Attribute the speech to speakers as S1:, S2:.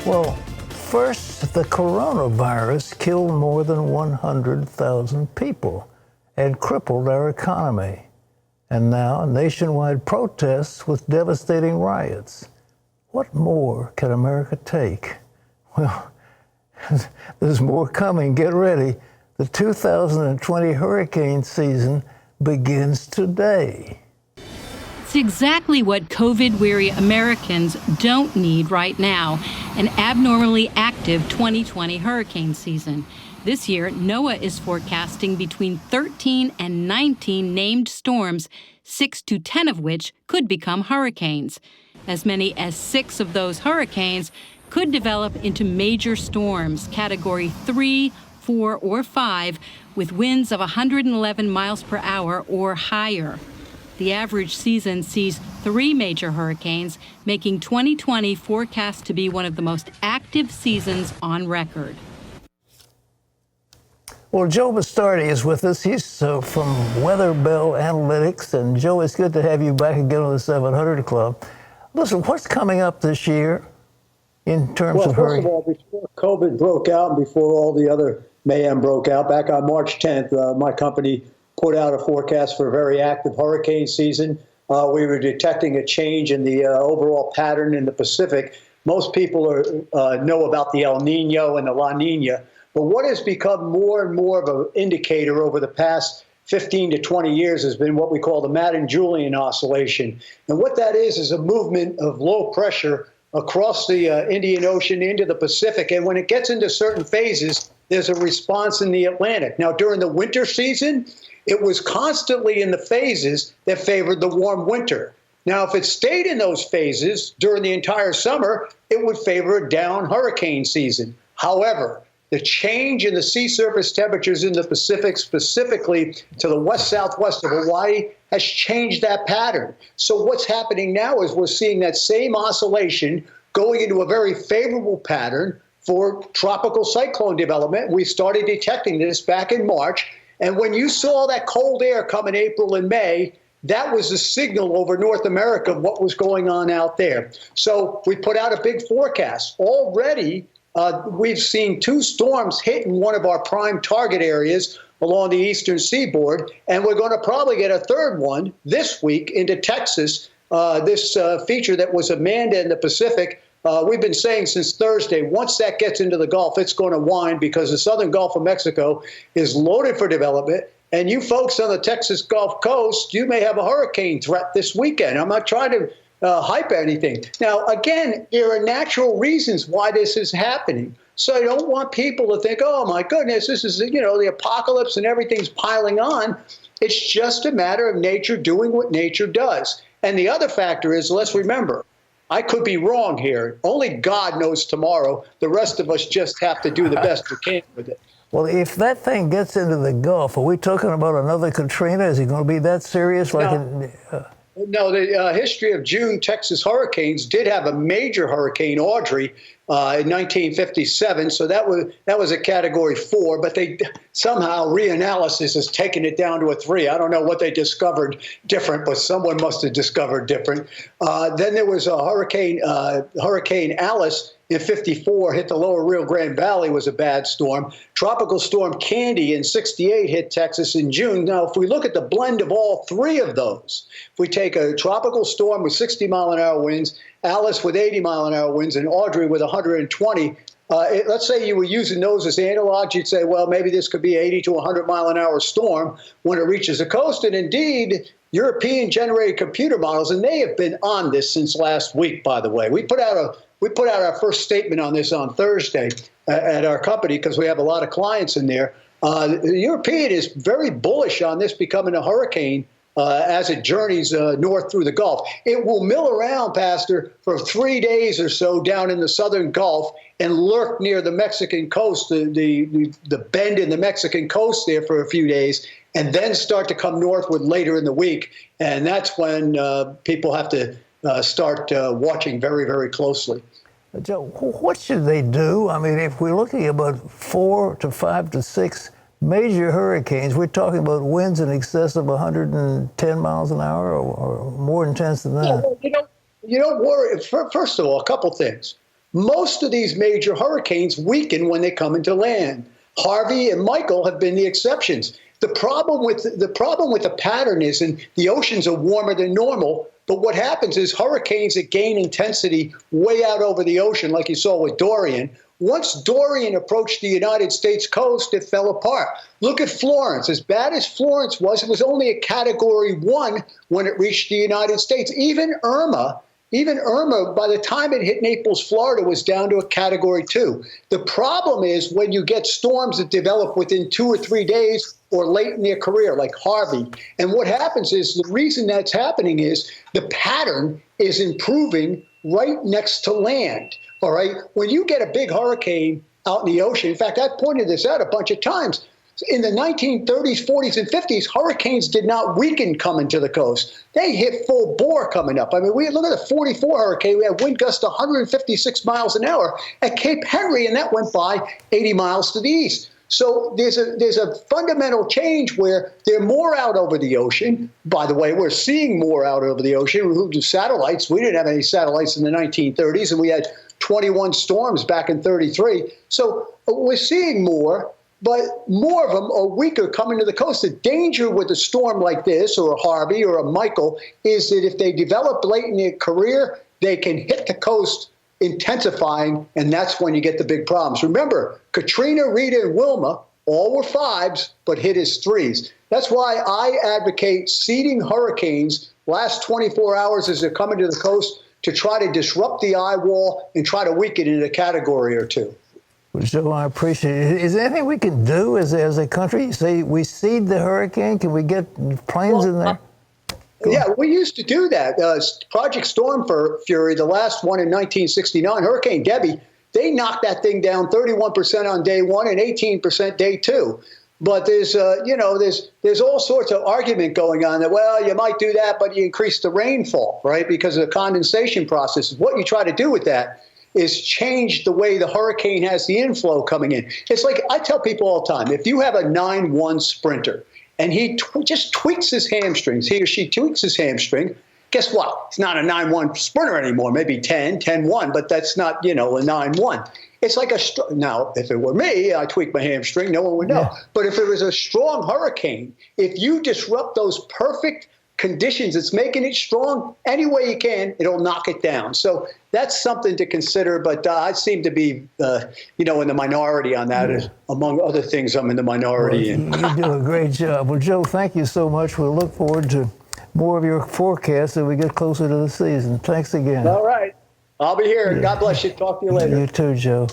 S1: Well, first, the coronavirus killed more than 100,000 people and crippled our economy. And now, nationwide protests with devastating riots. What more can America take? Well, there's more coming. Get ready. The 2020 hurricane season begins today.
S2: It's exactly what COVID-weary Americans don't need right now, an abnormally active 2020 hurricane season. This year, NOAA is forecasting between 13 and 19 named storms, 6 to 10 of which could become hurricanes. As many as 6 of those hurricanes could develop into major storms, Category 3, 4, or 5, with winds of 111 miles per hour or higher. The average season sees 3 major hurricanes, making 2020 forecast to be one of the most active seasons on record.
S1: Well, Joe Bastardi is with us. He's from Weather Bell Analytics. And Joe, it's good to have you back again on the 700 Club. Listen, what's coming up this year in terms of hurricanes?
S3: Well, first of all, before COVID broke out and before all the other mayhem broke out, back on March 10th, my company put out a forecast for a very active hurricane season. We were detecting a change in the overall pattern in the Pacific. Most people know about the El Nino and the La Nina. But what has become more and more of an indicator over the past 15 to 20 years has been what we call the Madden-Julian oscillation. And what that is a movement of low pressure across the Indian Ocean into the Pacific. And when it gets into certain phases, there's a response in the Atlantic. Now, during the winter season, it was constantly in the phases that favored the warm winter. Now, if it stayed in those phases during the entire summer, it would favor a down hurricane season. However, the change in the sea surface temperatures in the Pacific, specifically to the west-southwest of Hawaii, has changed that pattern. So what's happening now is we're seeing that same oscillation going into a very favorable pattern for tropical cyclone development. We started detecting this back in March. And when you saw that cold air come in April and May, that was a signal over North America of what was going on out there. So we put out a big forecast. Already, we've seen 2 storms hit in one of our prime target areas along the eastern seaboard, and we're going to probably get a third one this week into Texas. This feature that was Amanda in the Pacific, we've been saying since Thursday, once that gets into the Gulf, it's going to wind because the southern Gulf of Mexico is loaded for development. And you folks on the Texas Gulf Coast, you may have a hurricane threat this weekend. I'm not trying to hype anything. Now, again, there are natural reasons why this is happening. So I don't want people to think, oh, my goodness, this is, the apocalypse and everything's piling on. It's just a matter of nature doing what nature does. And the other factor is, let's remember, I could be wrong here. Only God knows tomorrow. The rest of us just have to do the best we can with it.
S1: Well, if that thing gets into the Gulf, are we talking about another Katrina? Is it going to be that serious?
S3: No, the history of June Texas hurricanes did have a major hurricane, Audrey, in 1957. So that was a Category 4, but they somehow reanalysis has taken it down to a 3. I don't know what they discovered different, but someone must have discovered different. Then there was a Hurricane Alice in 54 hit the lower Rio Grande Valley, was a bad storm. Tropical Storm Candy in 68 hit Texas in June. Now, if we look at the blend of all 3 of those, if we take a tropical storm with 60-mile-an-hour winds, Alice with 80-mile-an-hour winds, and Audrey with 120, let's say you were using those as analogs, you'd say, well, maybe this could be 80 to 100-mile-an-hour storm when it reaches the coast. And indeed, European-generated computer models, and they have been on this since last week, by the way. We put out our first statement on this on Thursday at our company because we have a lot of clients in there. The European is very bullish on this becoming a hurricane as it journeys north through the Gulf. It will mill around, Pastor, for 3 days or so down in the southern Gulf and lurk near the Mexican coast, the bend in the Mexican coast there for a few days, and then start to come northward later in the week. And that's when people have to start watching very, very closely.
S1: Joe, what should they do? I mean, if we're looking at about 4 to 5 to 6 major hurricanes, we're talking about winds in excess of 110 miles an hour or more intense than that.
S3: Yeah, well, you don't worry. First of all, a couple things. Most of these major hurricanes weaken when they come into land. Harvey and Michael have been the exceptions. The problem with the pattern is, and the oceans are warmer than normal, but what happens is hurricanes that gain intensity way out over the ocean, like you saw with Dorian. Once Dorian approached the United States coast, it fell apart. Look at Florence. As bad as Florence was, it was only a Category 1 when it reached the United States. Even Irma, by the time it hit Naples, Florida, was down to a Category 2. The problem is when you get storms that develop within 2 or 3 days or late in their career, like Harvey. And what happens is, the reason that's happening is the pattern is improving right next to land. All right. When you get a big hurricane out in the ocean, in fact, I pointed this out a bunch of times. In the 1930s, 40s, and 50s, hurricanes did not weaken coming to the coast. They hit full bore coming up. I mean, we look at the 44 hurricane. We had wind gusts 156 miles an hour at Cape Henry, and that went by 80 miles to the east. So there's a fundamental change where they're more out over the ocean. By the way, we're seeing more out over the ocean. We moved to satellites. We didn't have any satellites in the 1930s, and we had 21 storms back in 33. So we're seeing more, but more of them are weaker coming to the coast. The danger with a storm like this, or a Harvey or a Michael, is that if they develop late in their career, they can hit the coast intensifying, and that's when you get the big problems. Remember, Katrina, Rita, and Wilma all were 5s, but hit as 3s. That's why I advocate seeding hurricanes last 24 hours as they're coming to the coast to try to disrupt the eye wall and try to weaken it in a category or 2.
S1: Well, Joe, I appreciate it. Is there anything we can do as a country? Say we seed the hurricane, can we get planes in there?
S3: Yeah, we used to do that. Project Storm Fury, the last one in 1969, Hurricane Debbie, they knocked that thing down 31% on day 1 and 18% day 2. But there's all sorts of argument going on that, well, you might do that, but you increase the rainfall, right? Because of the condensation process. What you try to do with that is change the way the hurricane has the inflow coming in. It's like I tell people all the time, if you have a 9-1 sprinter, and he just tweaks his hamstrings, he or she tweaks his hamstring, guess what? It's not a 9-1 sprinter anymore, maybe 10-1, but that's not, a 9-1. It's like now, if it were me, I tweak my hamstring, no one would know. Yeah. But if it was a strong hurricane, if you disrupt those perfect conditions, it's making it strong, any way you can, it'll knock it down. So that's something to consider, but I seem to be, in the minority on that. Yeah. Among other things, I'm in the minority.
S1: Well, you do a great job. Well, Joe, thank you so much. We'll look forward to more of your forecasts as we get closer to the season. Thanks again.
S3: All right. I'll be here. God bless you. Talk to you later.
S1: You too, Joe.